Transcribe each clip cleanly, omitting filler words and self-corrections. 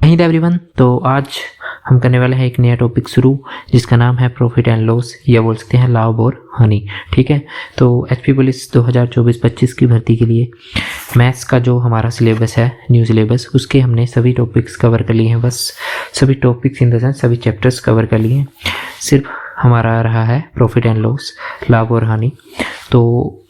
नहीं एवरीवन, तो आज हम करने वाले हैं एक नया टॉपिक शुरू जिसका नाम है प्रॉफिट एंड लॉस या बोल सकते हैं लाभ और हानि। ठीक है, तो एचपी पुलिस 2024-25 की भर्ती के लिए मैथ्स का जो हमारा सिलेबस है, न्यू सिलेबस, उसके हमने सभी टॉपिक्स कवर कर लिए हैं। बस सभी टॉपिक्स इन द सेंस सभी चैप्टर्स कवर कर लिए हैं। सिर्फ हमारा रहा है प्रॉफिट एंड लॉस, लाभ और हानि। तो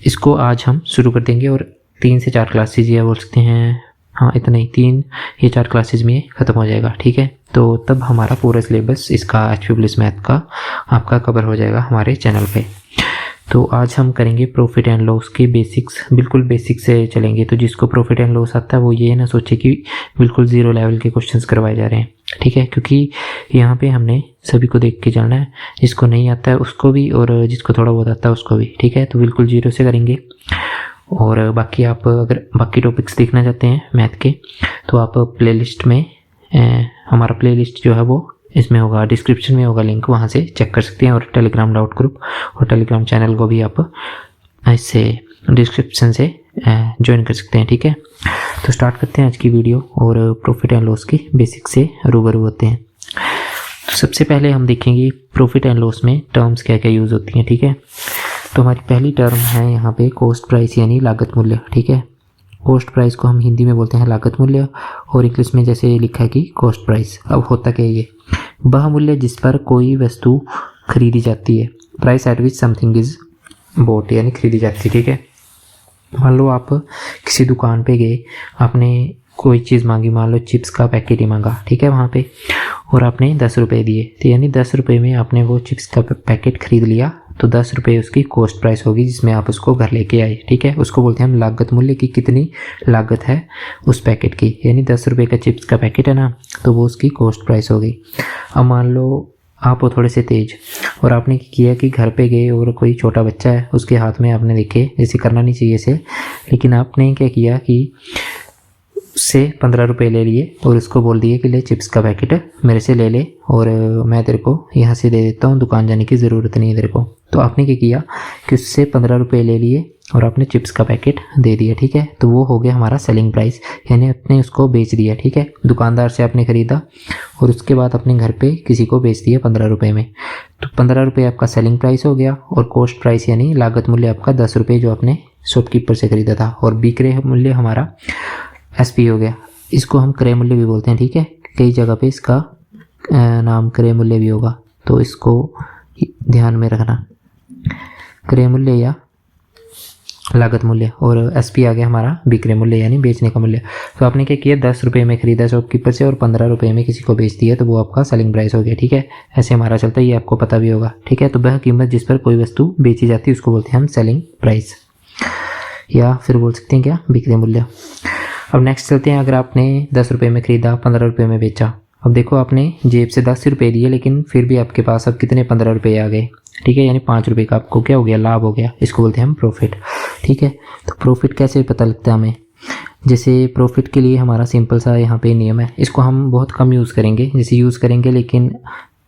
इसको आज हम शुरू कर देंगे और 3 से 4 क्लासेज या बोल सकते हैं, हाँ इतना ही, 3 या 4 क्लासेज में ख़त्म हो जाएगा। ठीक है, तो तब हमारा पूरा सिलेबस इसका एचपी पुलिस मैथ का आपका कवर हो जाएगा हमारे चैनल पे। तो आज हम करेंगे प्रॉफिट एंड लॉस के बेसिक्स, बिल्कुल बेसिक से चलेंगे। तो जिसको प्रॉफिट एंड लॉस आता है वो ये ना सोचे कि बिल्कुल ज़ीरो लेवल के क्वेश्चंस करवाए जा रहे हैं। ठीक है, क्योंकि यहाँ पे हमने सभी को देख के चलना है, जिसको नहीं आता है उसको भी और जिसको थोड़ा बहुत आता है उसको भी। ठीक है, तो बिल्कुल जीरो से करेंगे। और बाकी आप अगर बाकी टॉपिक्स देखना चाहते हैं मैथ के तो आप प्लेलिस्ट में हमारा प्लेलिस्ट जो है वो इसमें होगा, डिस्क्रिप्शन में होगा लिंक, वहाँ से चेक कर सकते हैं। और टेलीग्राम डॉट ग्रुप और टेलीग्राम चैनल को भी आप इससे डिस्क्रिप्शन से ज्वाइन कर सकते हैं। ठीक है, तो स्टार्ट करते हैं आज की वीडियो और प्रॉफिट एंड लॉस के बेसिक से रूबरू होते हैं। तो सबसे पहले हम देखेंगे प्रॉफिट एंड लॉस में टर्म्स क्या क्या यूज़ होती हैं। ठीक है, तो हमारी पहली टर्म है यहाँ पे कॉस्ट प्राइस यानी लागत मूल्य। ठीक है, कॉस्ट प्राइस को हम हिंदी में बोलते हैं लागत मूल्य और इंग्लिश में जैसे लिखा है कि कॉस्ट प्राइस। अब होता क्या है, ये वह मूल्य जिस पर कोई वस्तु खरीदी जाती है, price at which something is bought यानी खरीदी जाती है। ठीक है, मान लो आप किसी दुकान पे गए, आपने कोई चीज़ मांगी, मान लो चिप्स का पैकेट ही मांगा। ठीक है, वहाँ पे और आपने 10 रुपये दिए, तो यानी 10 रुपये में आपने वो चिप्स का पैकेट खरीद लिया, तो 10 रुपये उसकी कॉस्ट प्राइस होगी जिसमें आप उसको घर लेके आए। ठीक है, उसको बोलते हैं हम लागत मूल्य की कितनी लागत है उस पैकेट की, यानी 10 रुपये का चिप्स का पैकेट है ना, तो वो उसकी कॉस्ट प्राइस होगी। अब मान लो आप हो थोड़े से तेज और आपने किया कि घर पे गए और कोई छोटा बच्चा है, उसके हाथ में आपने देखे, जैसे करना नहीं चाहिए से, लेकिन आपने क्या किया कि उससे 15 रुपये ले लिए और उसको बोल दिए कि ले चिप्स का पैकेट मेरे से ले ले और मैं तेरे को यहाँ से दे देता हूँ, दुकान जाने की ज़रूरत नहीं है तेरे को। तो आपने क्या किया कि उससे 15 रुपये ले लिए और आपने चिप्स का पैकेट दे दिया। ठीक है, तो वो हो गया हमारा सेलिंग प्राइस, यानी आपने उसको बेच दिया। ठीक है, दुकानदार से आपने ख़रीदा और उसके बाद अपने घर पे किसी को बेच दिया 15 रुपये में, तो 15 रुपये आपका सेलिंग प्राइस हो गया। और कॉस्ट प्राइस यानी लागत मूल्य आपका 10 रुपये जो आपने शॉपकीपर से ख़रीदा था, और विक्रय मूल्य हमारा एसपी हो गया। इसको हम क्रय मूल्य भी बोलते हैं। ठीक है, कई जगह पे इसका नाम क्रय मूल्य भी होगा, तो इसको ध्यान में रखना, क्रय मूल्य या लागत मूल्य। और एसपी आ गया हमारा विक्रय मूल्य यानी बेचने का मूल्य। तो आपने क्या किया, 10 रुपये में खरीदा शॉपकीपर से और 15 रुपये में किसी को बेच दिया, तो वो आपका सेलिंग प्राइस हो गया। ठीक है, ऐसे हमारा चलता है, ये आपको पता भी होगा। ठीक है, तो वह कीमत जिस पर कोई वस्तु बेची जाती है उसको बोलते हैं हम सेलिंग प्राइस, या फिर बोल सकते हैं क्या, विक्रय मूल्य। अब नेक्स्ट चलते हैं, अगर आपने 10 रुपये में ख़रीदा, 15 रुपये में बेचा। अब देखो आपने जेब से 10 रुपये दिए, लेकिन फिर भी आपके पास अब कितने 15 रुपये आ गए। ठीक है, यानी 5 रुपये का आपको क्या हो गया, लाभ हो गया। इसको बोलते हैं हम प्रॉफिट। ठीक है, तो प्रॉफिट कैसे पता लगता है हमें, जैसे प्रॉफिट के लिए हमारा सिंपल सा यहाँ पे नियम है, इसको हम बहुत कम यूज़ करेंगे, जैसे यूज़ करेंगे, लेकिन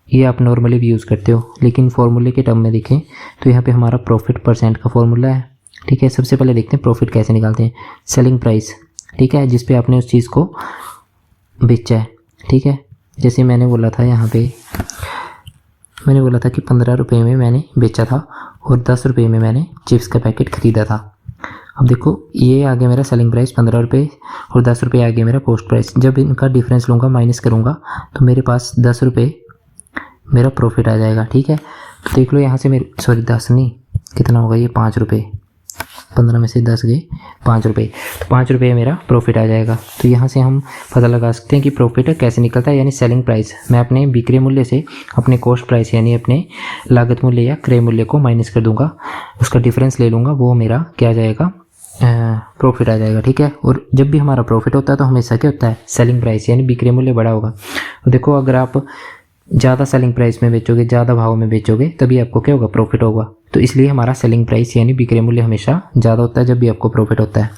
ये आप नॉर्मली भी यूज़ करते हो, लेकिन फॉर्मूले के टर्म में देखें तो यहाँ पर हमारा प्रॉफिट % का फॉर्मूला है। ठीक है, सबसे पहले देखते हैं प्रॉफिट कैसे निकालते हैं, सेलिंग प्राइस। ठीक है, जिस पे आपने उस चीज़ को बेचा है। ठीक है, जैसे मैंने बोला था यहाँ पे, मैंने बोला था कि 15 रुपये में मैंने बेचा था और 10 रुपये में मैंने चिप्स का पैकेट ख़रीदा था। अब देखो ये आ गया मेरा सेलिंग प्राइस 15 रुपये और 10 रुपये आ गया मेरा कॉस्ट प्राइस। जब इनका डिफरेंस लूँगा, माइनस करूँगा, तो मेरे पास 10 रुपये मेरा प्रॉफिट आ जाएगा। ठीक है, तो देख लो यहाँ से मेरे, सॉरी 10 नहीं, कितना होगा ये, 5 रुपये, 15 में से 10 गए 5 रुपये, तो 5 रुपये मेरा प्रॉफिट आ जाएगा। तो यहाँ से हम पता लगा सकते हैं कि प्रॉफिट कैसे निकलता है, यानी सेलिंग प्राइस। मैं अपने विक्रय मूल्य से अपने कॉस्ट प्राइस यानी अपने लागत मूल्य या क्रय मूल्य को माइनस कर दूंगा, उसका डिफरेंस ले लूँगा, वो मेरा क्या आ जाएगा, प्रॉफिट आ जाएगा। ठीक है, और जब भी हमारा प्रॉफिट होता है तो हमेशा क्या होता है, सेलिंग प्राइस यानी विक्रय मूल्य बड़ा होगा। तो देखो अगर आप ज़्यादा सेलिंग प्राइस में बेचोगे, ज़्यादा भाव में बेचोगे, तभी आपको क्या होगा, प्रॉफिट होगा। तो इसलिए हमारा सेलिंग प्राइस यानी विक्रय मूल्य हमेशा ज़्यादा होता है जब भी आपको प्रॉफिट होता है।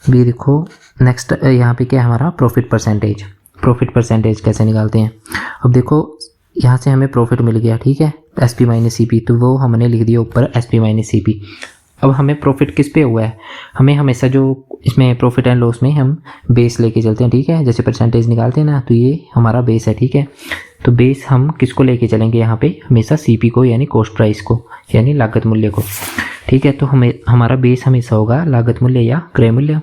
भी देखो नेक्स्ट यहाँ पे क्या है हमारा प्रॉफिट %। प्रॉफिट % कैसे निकालते हैं, अब देखो यहाँ से हमें प्रॉफिट मिल गया। ठीक है, SP - CP, तो वो हमने लिख दिया ऊपर SP - CP। अब हमें प्रॉफिट किस पे हुआ है, हमें हमेशा जो इसमें प्रॉफिट एंड लॉस में हम बेस लेके चलते हैं, ठीक है, जैसे परसेंटेज निकालते हैं ना, तो ये हमारा बेस है, ठीक है। तो बेस हम किसको लेके चलेंगे यहाँ पे, हमेशा सीपी को यानी कॉस्ट प्राइस को यानी लागत मूल्य को, ठीक है। तो हमें हमारा बेस हमेशा होगा लागत मूल्य या क्रय मूल्य।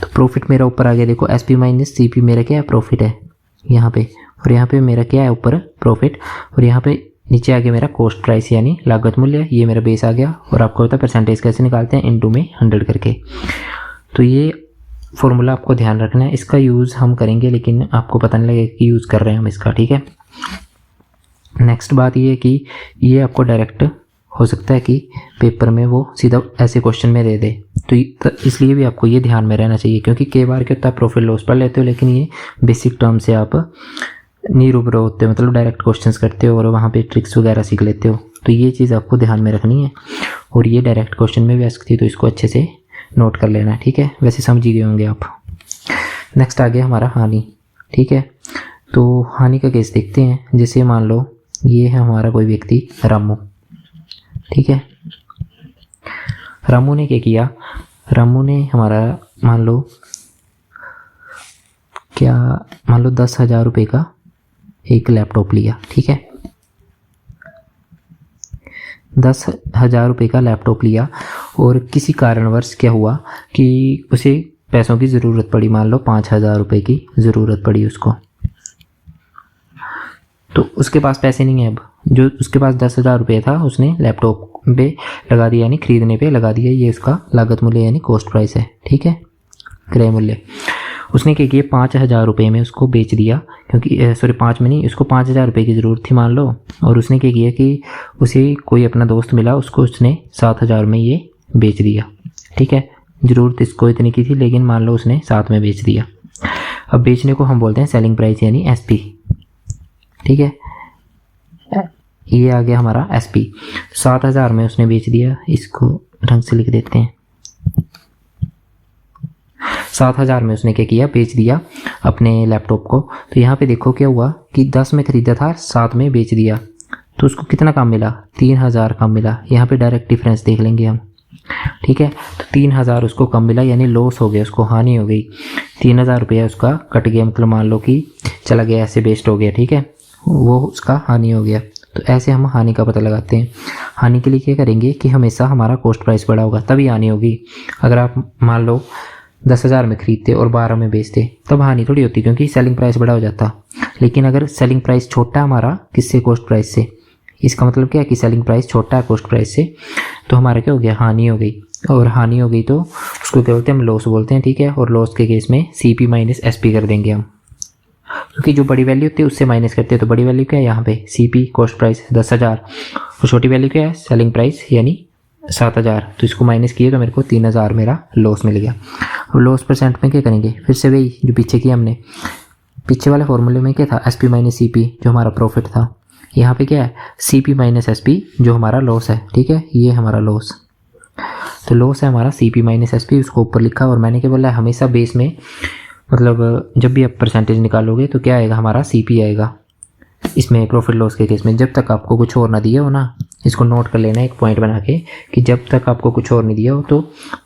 तो प्रॉफिट मेरा ऊपर आ गया, देखो एसपी माइनस सीपी मेरा क्या है, प्रॉफिट है यहाँ पे, और यहाँ पे मेरा क्या है ऊपर प्रॉफिट, और यहाँ पे नीचे आ गया मेरा कॉस्ट प्राइस यानी लागत मूल्य, ये मेरा बेस आ गया। और आपको पता है परसेंटेज कैसे निकालते हैं, इनटू में 100 करके। तो ये फॉर्मूला आपको ध्यान रखना है, इसका यूज़ हम करेंगे लेकिन आपको पता नहीं लगेगा कि यूज़ कर रहे हैं हम इसका, ठीक है। नेक्स्ट बात ये है कि ये आपको डायरेक्ट हो सकता है कि पेपर में वो सीधा ऐसे क्वेश्चन में दे दे, तो इसलिए भी आपको ये ध्यान में रहना चाहिए, क्योंकि कई बार क्या होता है प्रॉफिट लॉस पढ़ लेते हो लेकिन ये बेसिक टर्म से आप नहीं रूबरू होते हो, मतलब डायरेक्ट क्वेश्चंस करते हो और वहाँ पे ट्रिक्स वगैरह सीख लेते हो। तो ये चीज़ आपको ध्यान में रखनी है, और ये डायरेक्ट क्वेश्चन में भी आ सकती है, तो इसको अच्छे से नोट कर लेना, ठीक है। वैसे समझ ही गए होंगे आप। नेक्स्ट आ गया हमारा हानि, ठीक है। तो हानि का केस देखते हैं। जैसे मान लो ये है हमारा कोई व्यक्ति रामू, ठीक है। रामू ने क्या किया, रामू ने हमारा मान लो 10,000 रुपये का एक लैपटॉप लिया, ठीक है। 10,000 रुपये का लैपटॉप लिया और किसी कारणवश क्या हुआ कि उसे पैसों की ज़रूरत पड़ी, मान लो 5,000 रुपये की ज़रूरत पड़ी उसको। तो उसके पास पैसे नहीं है, अब जो उसके पास 10,000 रुपये था उसने लैपटॉप पे लगा दिया यानी खरीदने पे लगा दिया, ये उसका लागत मूल्य यानी कॉस्ट प्राइस है, ठीक है, क्रय मूल्य। उसने क्या किया 5,000 रुपये में उसको बेच दिया, क्योंकि सॉरी 5 में नहीं, उसको 5,000 रुपये की ज़रूरत थी मान लो, और उसने क्या किया कि उसे कोई अपना दोस्त मिला, उसको उसने 7,000 में ये बेच दिया, ठीक है। ज़रूरत इसको इतनी की थी लेकिन मान लो उसने 7 में बेच दिया। अब बेचने को हम बोलते हैं सेलिंग प्राइस यानी एसपी, ठीक है। ये आ गया हमारा एसपी। 7,000 में उसने बेच दिया, इसको ढंग से लिख देते हैं। 7,000 में उसने क्या किया, बेच दिया अपने लैपटॉप को। तो यहाँ पे देखो क्या हुआ कि 10 में खरीदा था, 7 में बेच दिया, तो उसको कितना कम मिला, 3,000 कम मिला। यहाँ पे डायरेक्ट डिफरेंस देख लेंगे हम, ठीक है। तो 3,000 उसको कम मिला यानी लॉस हो गया, उसको हानि हो गई। 3,000 रुपया उसका कट गया, मतलब मान लो कि चला गया, ऐसे वेस्ट हो गया, ठीक है, वो उसका हानि हो गया। तो ऐसे हम हानि का पता लगाते हैं। हानि के लिए क्या करेंगे कि हमेशा हमारा कॉस्ट प्राइस बड़ा होगा तभी हानि होगी। अगर आप मान लो 10,000 में खरीदते और 12 में बेचते तब हानि थोड़ी होती, क्योंकि सेलिंग प्राइस बड़ा हो जाता। लेकिन अगर सेलिंग प्राइस छोटा हमारा किससे, कॉस्ट प्राइस से, इसका मतलब क्या है कि सेलिंग प्राइस छोटा है कॉस्ट प्राइस से, तो हमारा क्या हो गया, हानि हो गई। और हानि हो गई तो उसको क्या बोलते हैं, हम लॉस बोलते हैं, ठीक है। और लॉस के केस में सीपी माइनस एसपी कर देंगे हम, क्योंकि जो बड़ी वैल्यू होती है उससे माइनस करते हैं। तो बड़ी वैल्यू क्या है यहाँ पे, सीपी कॉस्ट प्राइस 10,000, और छोटी वैल्यू क्या है, सेलिंग प्राइस यानी 7,000। तो इसको माइनस किए तो मेरे को 3,000 मेरा लॉस मिल गया। अब लॉस परसेंट में क्या करेंगे, फिर से वही जो पीछे किया हमने, पीछे वाले फॉर्मूले में क्या था, एसपी माइनस सीपी जो हमारा प्रॉफिट था, यहाँ पे क्या है सीपी माइनस एसपी जो हमारा लॉस है, ठीक है। ये हमारा लॉस, तो लॉस है हमारा सीपी माइनस एसपी, उसको ऊपर लिखा। और मैंने क्या बोला, हमेशा बेस में, मतलब जब भी आप परसेंटेज निकालोगे तो क्या आएगा, हमारा सीपी आएगा इसमें प्रॉफिट लॉस के केस में। जब तक आपको कुछ और ना दिया हो ना, इसको नोट कर लेना एक पॉइंट बना के, कि जब तक आपको कुछ और नहीं दिया हो तो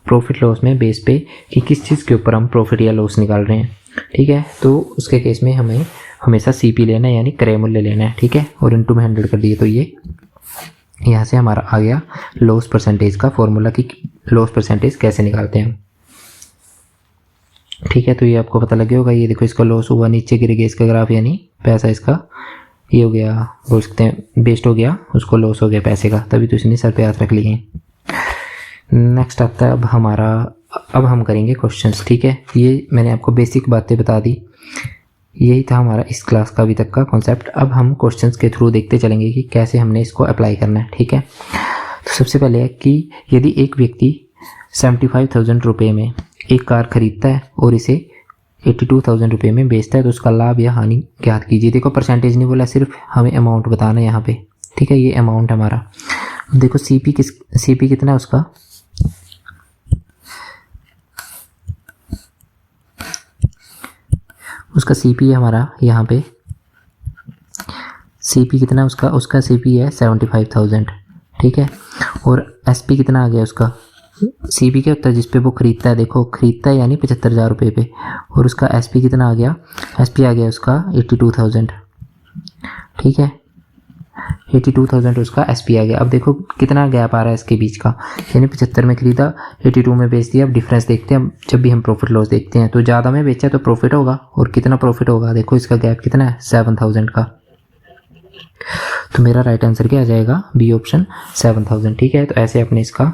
प्रॉफिट लॉस में बेस पे कि किस चीज़ के ऊपर हम प्रॉफिट या लॉस निकाल रहे हैं, ठीक है। तो उसके केस में हमें हमेशा सीपी लेना है यानी क्रय मूल्य लेना है, ठीक है। और इनटू में 100 कर दिए, तो ये यहाँ से हमारा आ गया लॉस परसेंटेज का फॉर्मूला कि लॉस परसेंटेज कैसे निकालते हैं हम, ठीक है। तो ये आपको पता लग गया होगा। ये देखो इसका लॉस हुआ, नीचे गिर गया इसका ग्राफ, यानी पैसा इसका ये हो गया, बोल सकते हैं वेस्ट हो गया, उसको लॉस हो गया पैसे का, तभी तो इसने सर पे हाथ रख लिए। नेक्स्ट आता है अब हमारा, अब हम करेंगे क्वेश्चंस, ठीक है। ये मैंने आपको बेसिक बातें बता दी, यही था हमारा इस क्लास का अभी तक का कॉन्सेप्ट। अब हम क्वेश्चंस के थ्रू देखते चलेंगे कि कैसे हमने इसको अप्लाई करना है, ठीक है। तो सबसे पहले है कि यदि एक व्यक्ति 75,000 रुपये में एक कार खरीदता है और इसे 82,000 रुपये में बेचता है, तो उसका लाभ या हानि ज्ञात कीजिए। देखो परसेंटेज नहीं बोला, सिर्फ हमें अमाउंट बताना है यहाँ पे, ठीक है। ये अमाउंट हमारा, देखो सीपी कितना है उसका, उसका सीपी है हमारा यहाँ पे, सीपी कितना उसका सीपी है 75,000, ठीक है। और एसपी कितना आ गया उसका, CP क्या होता है, जिस पे वो खरीदता है, देखो खरीदता है यानी 75,000 रुपये पे, और उसका SP कितना आ गया, SP आ गया उसका 82,000, ठीक है 82,000 उसका SP आ गया। अब देखो कितना गैप आ रहा है इसके बीच का, यानी 75 में खरीदा, 82 में बेच दिया। अब डिफरेंस देखते हैं, जब भी हम प्रॉफिट लॉस देखते हैं तो ज़्यादा में बेचा तो प्रॉफिट होगा, और कितना प्रॉफिट होगा, देखो इसका गैप कितना है 7,000 का। तो मेरा राइट आंसर क्या आ जाएगा, बी ऑप्शन 7,000, ठीक है। तो ऐसे अपने इसका,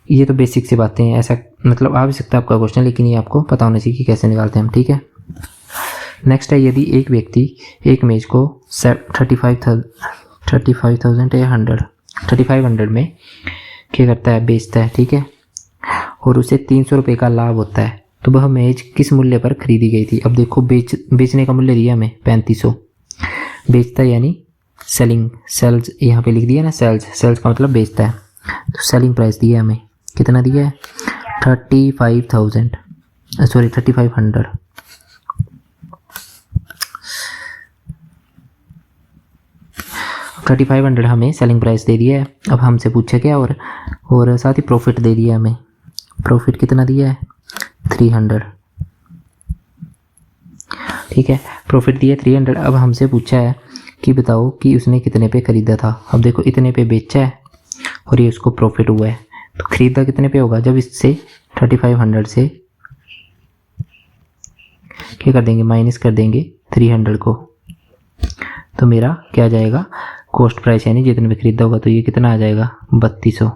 ये तो बेसिक सी बातें हैं, ऐसा मतलब आ भी सकता है आपका क्वेश्चन, लेकिन ये आपको पता होना चाहिए कि कैसे निकालते हैं हम, ठीक है। नेक्स्ट है, यदि एक व्यक्ति एक मेज को 3500 में क्या करता है, बेचता है, ठीक है, और उसे 300 रुपये का लाभ होता है, तो वह मेज किस मूल्य पर खरीदी गई थी। अब देखो बेचने का मूल्य दिया हमें 3500, बेचता है यानी सेल्स यहाँ पे लिख दिया ना, सेल्स का मतलब बेचता है, तो सेलिंग प्राइस दिया हमें, कितना दिया है 35,000, सॉरी 3500, हमें सेलिंग प्राइस दे दिया है। अब हमसे पूछा क्या, और साथ ही प्रॉफिट दे दिया हमें, प्रॉफिट कितना दिया है 300, ठीक है, प्रॉफिट दिया 300। अब हमसे पूछा है कि बताओ कि उसने कितने पे खरीदा था। अब देखो इतने पे बेचा है और ये उसको प्रॉफिट हुआ है, तो खरीदा कितने पे होगा, जब इससे 3500 से क्या कर देंगे, माइनस कर देंगे 300 को, तो मेरा क्या जाएगा, कॉस्ट प्राइस यानी जितने पे खरीदा होगा, तो ये कितना आ जाएगा 3200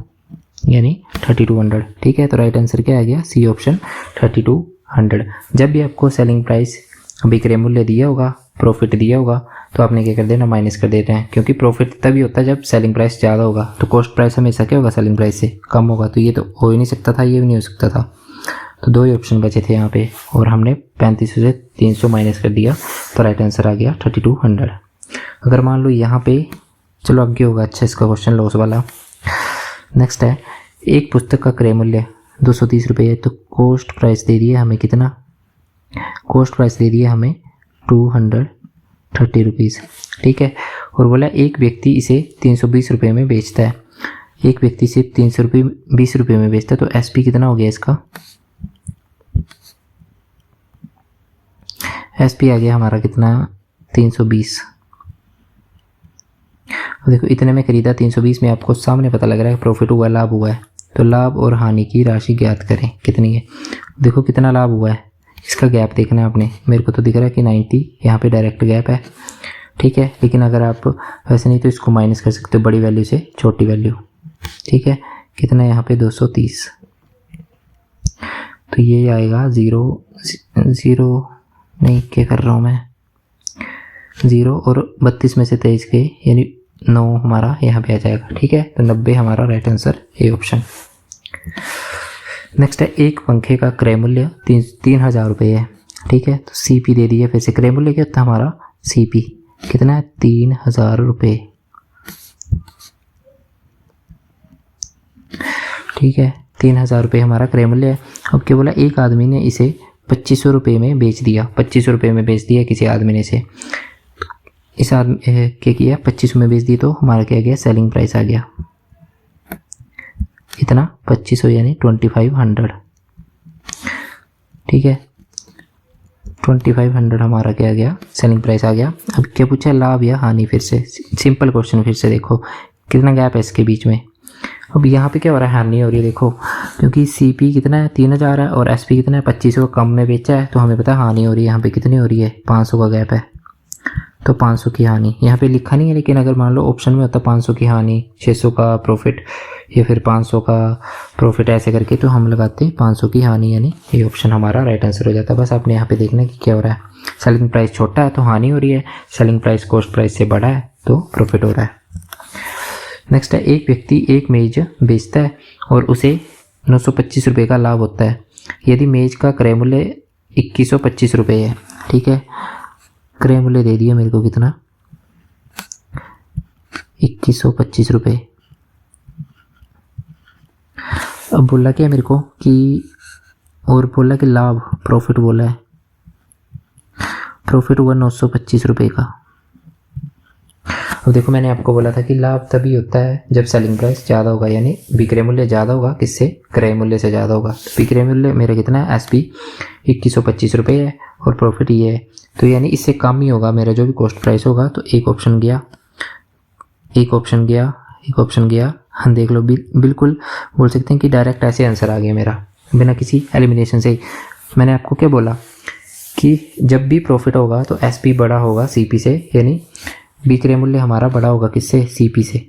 यानी 3200, ठीक है। तो राइट आंसर क्या आ गया, सी ऑप्शन 3200। जब भी आपको सेलिंग प्राइस विक्रय मूल्य दिया होगा, प्रॉफिट दिया होगा, तो आपने क्या कर देना, माइनस कर देते हैं, क्योंकि प्रॉफिट तभी होता है जब सेलिंग प्राइस ज़्यादा होगा, तो कॉस्ट प्राइस हमेशा क्या होगा, सेलिंग प्राइस से कम होगा, तो ये तो हो ही नहीं सकता था, ये भी नहीं हो सकता था। तो दो ही ऑप्शन बचे थे यहाँ पे, और हमने 3500 से 300 माइनस कर दिया, तो राइट आंसर आ गया 3200। अगर मान लो यहाँ पे, चलो आगे होगा अच्छा इसका क्वेश्चन लॉस वाला। नेक्स्ट है, एक पुस्तक का क्रय मूल्य 230 रुपये है, तो कॉस्ट प्राइस दे दिया हमें कितना, कॉस्ट प्राइस दे दिया हमें 230 रुपीज़, ठीक है। और बोला एक व्यक्ति इसे 320 रुपये में बेचता है, एक व्यक्ति इसे 320 रुपये में बेचता है, तो SP कितना हो गया इसका, SP आ गया हमारा कितना 320। देखो इतने में खरीदा, 320 में आपको सामने पता लग रहा है प्रॉफिट हुआ, लाभ हुआ है, तो लाभ और हानि की राशि ज्ञात करें, कितनी है। देखो कितना लाभ हुआ है, इसका गैप देखना है आपने, मेरे को तो दिख रहा है कि 90, यहाँ पे डायरेक्ट गैप है, ठीक है। लेकिन अगर आप वैसे नहीं तो इसको माइनस कर सकते हो, बड़ी वैल्यू से छोटी वैल्यू, ठीक है। कितना है यहाँ पे 230, तो ये आएगा 0 नहीं, क्या कर रहा हूँ मैं, 0 और 32 में से 23 के यानी 9 हमारा यहाँ पे आ जाएगा, ठीक है। तो 90 हमारा right answer, A option. Next है, एक पंखे का क्रय मूल्य 3,000 रुपये है, ठीक है। तो CP दे दिया, फिर से क्रय मूल्य क्या होता है हमारा, CP कितना है 3,000 रुपये, ठीक है। 3,000 रुपये हमारा क्रय मूल्य है। अब क्या बोला, एक आदमी ने इसे 2500 रुपये में बेच दिया, 2500 रुपये में बेच दिया किसी आदमी ने इसे, इस आदमी क्या किया 2500 में बेच दी, तो हमारा क्या गया, सेलिंग प्राइस आ गया इतना 2500 यानी 2500, ठीक है। 2500 हमारा क्या आ गया, सेलिंग प्राइस आ गया। अब क्या पूछा, लाभ या हानि, फिर से सिंपल क्वेश्चन, फिर से देखो कितना गैप है इसके बीच में। अब यहाँ पे क्या हो रहा है, हानि हो रही है, देखो क्योंकि CP कितना है 3,000 है और SP कितना है 2500 कम में बेचा है, तो हमें पता है हानि हो रही है। यहाँ पे कितनी हो रही है, 500 का गैप है, तो 500 की हानि यहाँ पे लिखा नहीं है, लेकिन अगर मान लो ऑप्शन में होता 500 की हानि, 600 का प्रॉफिट या फिर 500 का प्रॉफिट ऐसे करके, तो हम लगाते 500 की हानि, यानी ये ऑप्शन हमारा राइट आंसर हो जाता है। बस आपने यहाँ पे देखना कि क्या हो रहा है, सेलिंग प्राइस छोटा है तो हानि हो रही है, सेलिंग प्राइस कॉस्ट प्राइस से बड़ा है तो प्रॉफिट हो रहा है। नेक्स्ट है, एक व्यक्ति एक मेज बेचता है और उसे 925 रुपये का लाभ होता है, यदि मेज का क्रय मूल्य 2125 रुपये है, ठीक है। क्रय मूल्य दे दिया मेरे को कितना, 2125 रुपये। अब बोला क्या मेरे को कि, और बोला कि लाभ प्रॉफिट बोला है, प्रॉफिट हुआ 925 रुपये का। अब देखो मैंने आपको बोला था कि लाभ तभी होता है जब सेलिंग प्राइस ज़्यादा होगा, यानी विक्रय मूल्य ज़्यादा होगा किससे, क्रय मूल्य से ज़्यादा होगा। तो विक्रय मूल्य मेरा कितना है, SP 2125 रुपये है और प्रॉफिट ये है, तो यानी इससे कम ही होगा मेरा जो भी कॉस्ट प्राइस होगा। तो एक ऑप्शन गया, एक ऑप्शन गया, एक ऑप्शन गया। हम देख लो बिल्कुल बोल सकते हैं कि डायरेक्ट ऐसे आंसर आ गया मेरा बिना किसी एलिमिनेशन से। मैंने आपको क्या बोला कि जब भी प्रॉफिट होगा तो SP बड़ा होगा CP से, यानी विक्रय मूल्य हमारा बड़ा होगा किससे, CP से,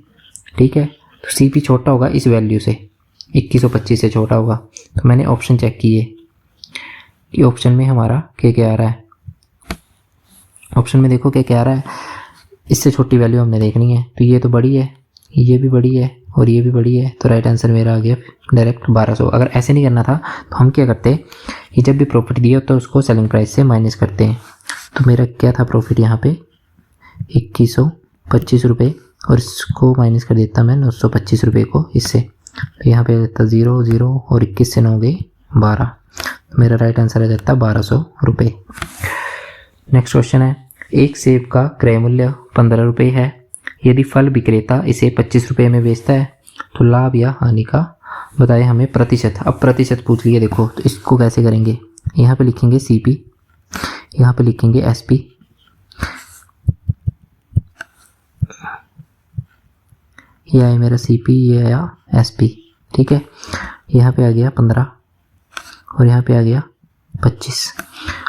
ठीक है। तो CP छोटा होगा इस वैल्यू से, 2125 से छोटा होगा। तो मैंने ऑप्शन चेक किए कि ऑप्शन में हमारा क्या आ रहा है, ऑप्शन में देखो क्या आ रहा है, इससे छोटी वैल्यू हमने देखनी है। तो ये तो बड़ी है, ये भी बड़ी है और ये भी बड़ी है, तो राइट आंसर मेरा आ गया डायरेक्ट 1200। अगर ऐसे नहीं करना था तो हम क्या करते कि जब भी प्रॉफिट दिया तो उसको सेलिंग प्राइस से माइनस करते हैं। तो मेरा क्या था प्रॉफिट यहाँ पे 2125 रुपये और इसको माइनस कर देता मैं 925 रुपये को इससे, तो यहाँ पे रहता 0 0 और 21 से 9 गए 12, तो मेरा राइट आंसर आ जाता 1200 रुपये। नेक्स्ट क्वेश्चन है, एक सेब का क्रय मूल्य 15 रुपये है, यदि फल विक्रेता इसे 25 रुपये में बेचता है तो लाभ या हानि का बताए हमें प्रतिशत। अब प्रतिशत पूछ लिया, देखो तो इसको कैसे करेंगे, यहाँ पे लिखेंगे CP, यहाँ पे लिखेंगे SP, ये आया मेरा CP, ये आया SP, ठीक है। यहाँ पे आ गया 15 और यहाँ पे आ गया 25।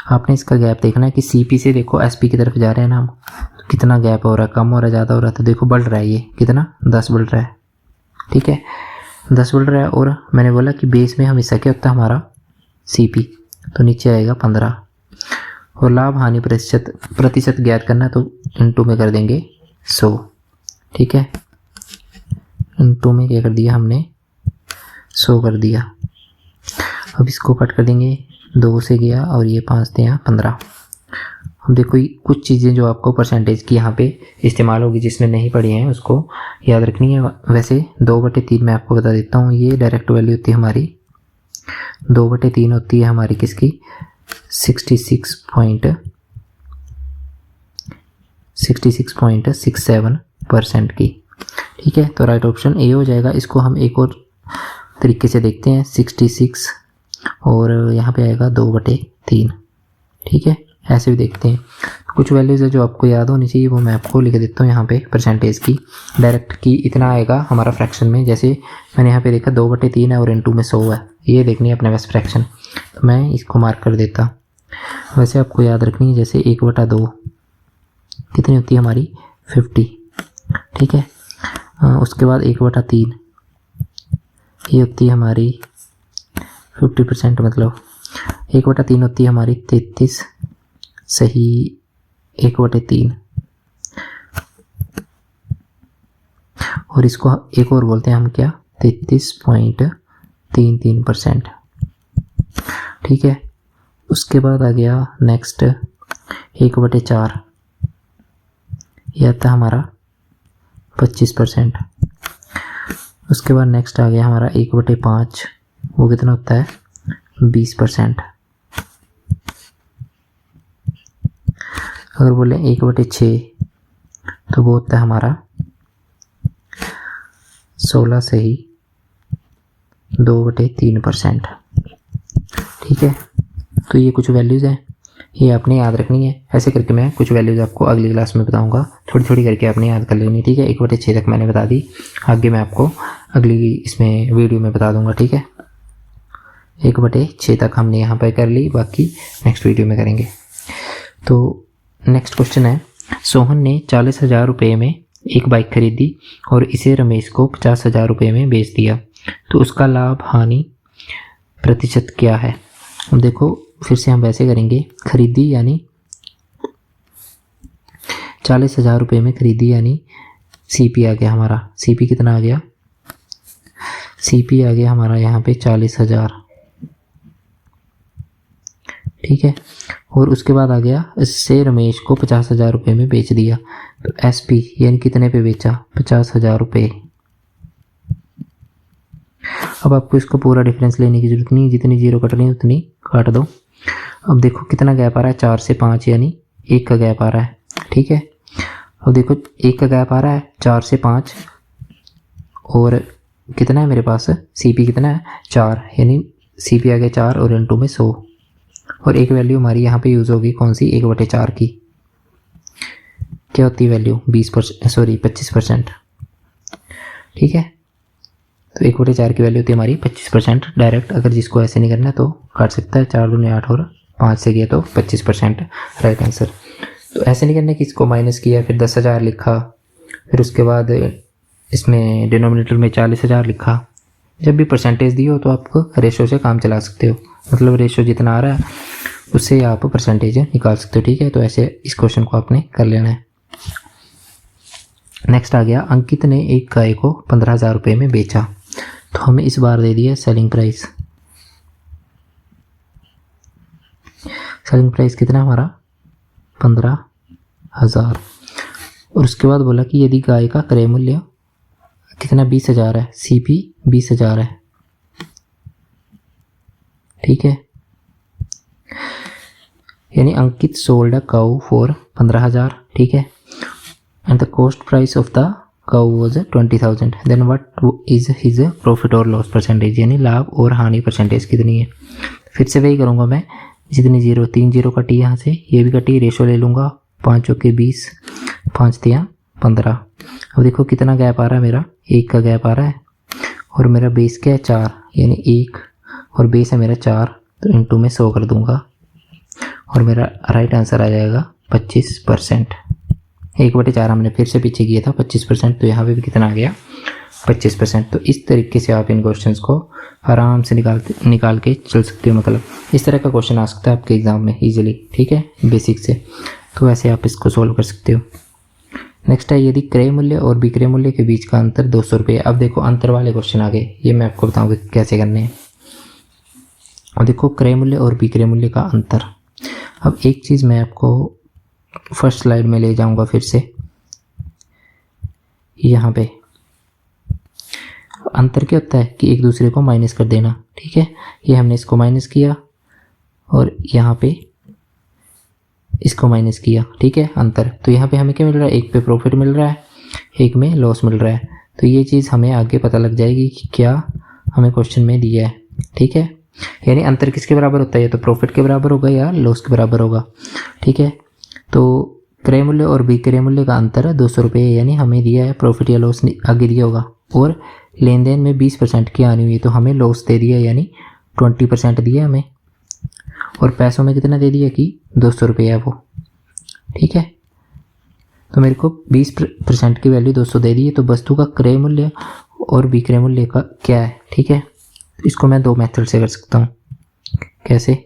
आपने इसका गैप देखना है कि CP से देखो SP की तरफ जा रहे हैं ना हम, तो कितना गैप हो रहा है, कम हो रहा है, ज़्यादा हो रहा है, तो देखो बढ़ रहा है, ये कितना 10 बढ़ रहा है, ठीक है 10 बढ़ रहा है। और मैंने बोला कि बेस में हमेशा क्या होता है हमारा CP, तो नीचे आएगा 15। और लाभ हानि प्रतिशत ज्ञात करना, तो इनटू में कर देंगे 100, ठीक है। इनटू में क्या कर दिया हमने 100 कर दिया। अब इसको कट कर देंगे, 2 से गया और ये 5 थे यहाँ 15। अब देखो कुछ चीज़ें जो आपको परसेंटेज की यहाँ पे इस्तेमाल होगी, जिसने नहीं पढ़ी हैं उसको याद रखनी है। वैसे 2/3 मैं आपको बता देता हूँ, ये डायरेक्ट वैल्यू होती है हमारी 2/3 होती है हमारी किसकी, 66.67% की, ठीक है। तो राइट ऑप्शन ए हो जाएगा। इसको हम एक और तरीके से देखते हैं, 66 और यहाँ पे आएगा 2/3, ठीक है, ऐसे भी देखते हैं। कुछ वैल्यूज़ है जो आपको याद होनी चाहिए, वो मैं आपको लिख देता हूँ यहाँ पे परसेंटेज की। डायरेक्ट की इतना आएगा हमारा फ्रैक्शन में, जैसे मैंने यहाँ पे देखा 2/3 है और इनटू में 100 है, ये देखनी है अपने पास फ्रैक्शन, तो मैं इसको मार्क कर देता। वैसे आपको याद रखनी है, जैसे 1/2 कितनी होती है हमारी 50, ठीक है। उसके बाद 1/3 ये होती है हमारी 50%, मतलब 1/3 होती है हमारी 33, सही 1/3। और इसको एक और बोलते हैं हम क्या, 33.33%, ठीक है। उसके बाद आ गया नेक्स्ट 1/4, यह आता है हमारा 25%। उसके बाद नेक्स्ट आ गया हमारा 1/5, वो कितना होता है 20%। अगर बोले 1/6 तो वो होता है हमारा 16 से ही 2/3%, ठीक है। तो ये कुछ वैल्यूज़ हैं, ये आपने याद रखनी है। ऐसे करके मैं कुछ वैल्यूज़ आपको अगली क्लास में बताऊंगा, थोड़ी थोड़ी करके आपने याद कर लेनी, ठीक है। 1/6 तक मैंने बता दी, आगे मैं आपको अगली इसमें वीडियो में बता दूंगा, ठीक है। 1/6 तक हमने यहाँ पर कर ली, बाकी नेक्स्ट वीडियो में करेंगे। तो नेक्स्ट क्वेश्चन है, सोहन ने 40,000 रुपये में एक बाइक खरीदी और इसे रमेश को 50,000 रुपये में बेच दिया, तो उसका लाभ हानि प्रतिशत क्या है। अब देखो फिर से हम वैसे करेंगे, खरीदी यानी 40,000 रुपये में खरीदी, यानी CP आ गया हमारा, CP कितना आ गया, CP आ गया हमारा यहाँ पे 40,000, ठीक है। और उसके बाद आ गया, इससे रमेश को 50,000 रुपये में बेच दिया, तो SP यानी कितने पे बेचा, 50,000 रुपये। अब आपको इसको पूरा डिफरेंस लेने की जरूरत नहीं, जितनी जीरो कटनी उतनी काट दो। अब देखो कितना गैप आ रहा है, 4 से 5 यानी 1 का गैप आ रहा है, ठीक है। अब देखो एक का गैप आ रहा है 4 से 5 और कितना है मेरे पास CP कितना है 4, यानी CP आ गया 4 और इनटू में 100 और एक वैल्यू हमारी यहाँ पे यूज़ होगी कौन सी 1/4 की, क्या होती है वैल्यू 25%। ठीक है, तो 1/4 की वैल्यू होती है हमारी 25%। डायरेक्ट अगर जिसको ऐसे नहीं करना है तो काट सकता है, 4 दूनी 8 और 5 से गया तो 25% राइट आंसर। तो ऐसे नहीं करना कि इसको माइनस किया फिर 10,000 लिखा, फिर उसके बाद इसमें डिनोमिनेटर में 40,000 लिखा। जब भी परसेंटेज दी हो तो आप रेशो से काम चला सकते हो, मतलब रेशो जितना आ रहा है उससे आप परसेंटेज निकाल सकते हो। ठीक है, तो ऐसे इस क्वेश्चन को आपने कर लेना है। नेक्स्ट आ गया, अंकित ने एक गाय को 15,000 रुपये में बेचा, तो हमें इस बार दे दिया सेलिंग प्राइस। सेलिंग प्राइस कितना हमारा 15,000 और उसके बाद बोला कि यदि गाय का क्रय मूल्य कितना 20,000 है, CP 20,000 है। ठीक है, यानी Ankit sold a cow for 15,000। ठीक है, and the cost price of the cow was 20,000, then what is his profit और लॉस परसेंटेज, यानी लाभ और हानि परसेंटेज कितनी है। फिर से वही करूँगा मैं, जितनी 0 3 0 कटी यहाँ से, ये भी कटी, रेशो ले लूँगा 5 चौके 20, 5 तिया 15। अब देखो कितना गैप आ रहा है मेरा, 1 का गैप आ रहा है और मेरा बेस क्या है 4, यानी 1 और बेस है मेरा 4, तो इनटू में 100 कर दूंगा और मेरा राइट आंसर आ जाएगा 25%। 1/4 हमने फिर से पीछे किया था 25%, तो यहाँ पे भी कितना आ गया 25%। तो इस तरीके से आप इन क्वेश्चंस को आराम से निकाल के चल सकते हो, मतलब इस तरह का क्वेश्चन आ सकता है आपके एग्जाम में इजीली। ठीक है, बेसिक से, तो वैसे आप इसको सोल्व कर सकते हो। नेक्स्ट है, यदि क्रय मूल्य और विक्रय मूल्य के बीच का अंतर 200 रुपये। अब देखो अंतर वाले क्वेश्चन आ गए, ये मैं आपको बताऊंगा कैसे करने हैं। अब देखो क्रय मूल्य और विक्रय मूल्य का अंतर। अब एक चीज़ मैं आपको फर्स्ट स्लाइड में ले जाऊंगा फिर से, यहाँ पे अंतर क्या होता है कि एक दूसरे को माइनस कर देना। ठीक है, ये हमने इसको माइनस किया और यहाँ पे इसको माइनस किया। ठीक है, अंतर। तो यहाँ पे हमें क्या मिल रहा है, एक पे प्रॉफिट मिल रहा है, एक में लॉस मिल रहा है। तो ये चीज़ हमें आगे पता लग जाएगी कि क्या हमें क्वेश्चन में दिया है। ठीक है, यानी अंतर किसके बराबर होता है, या तो प्रॉफिट के बराबर होगा या लॉस के बराबर होगा। ठीक है, तो क्रय मूल्य और विक्रय मूल्य का अंतर 200 रुपये, यानी हमें दिया है प्रॉफिट या लॉस आगे दिया होगा, और लेन देन में 20% की आनी हुई, तो हमें लॉस दे दिया, यानी 20% दिया हमें, और पैसों में कितना दे दिया कि 200 रुपये है वो। ठीक है, तो मेरे को 20% की वैल्यू 200 दे दी है, तो वस्तु का क्रय मूल्य और विक्रय मूल्य का क्या है। ठीक है, इसको मैं 2 मेथड से कर सकता हूँ। कैसे,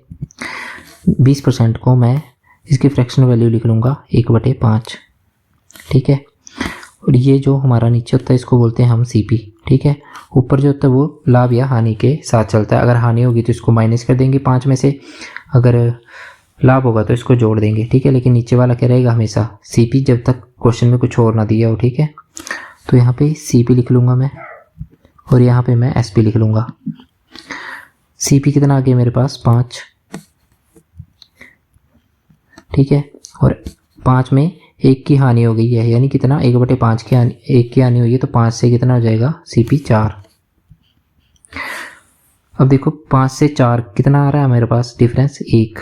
20% को मैं इसकी फ्रैक्शन वैल्यू लिख लूँगा 1/5। ठीक है, और ये जो हमारा नीचे होता है इसको बोलते हैं हम CP। ठीक है, ऊपर जो होता है वो लाभ या हानि के साथ चलता है। अगर हानि होगी तो इसको माइनस कर देंगे 5 में से, अगर लाभ होगा तो इसको जोड़ देंगे। ठीक है, लेकिन नीचे वाला क्या रहेगा हमेशा CP, जब तक क्वेश्चन में कुछ और ना दिया हो। ठीक है, तो यहाँ पे CP लिख लूँगा मैं और यहाँ पे मैं SP लिख लूँगा। CP कितना आ गया मेरे पास 5। ठीक है, और 5 में 1 की हानि हो गई है, यानी कितना 1/5 की हानि, 1 की हानि हुई है, तो 5 से कितना हो जाएगा CP 4। अब देखो 5 से 4 कितना आ रहा है मेरे पास डिफरेंस 1,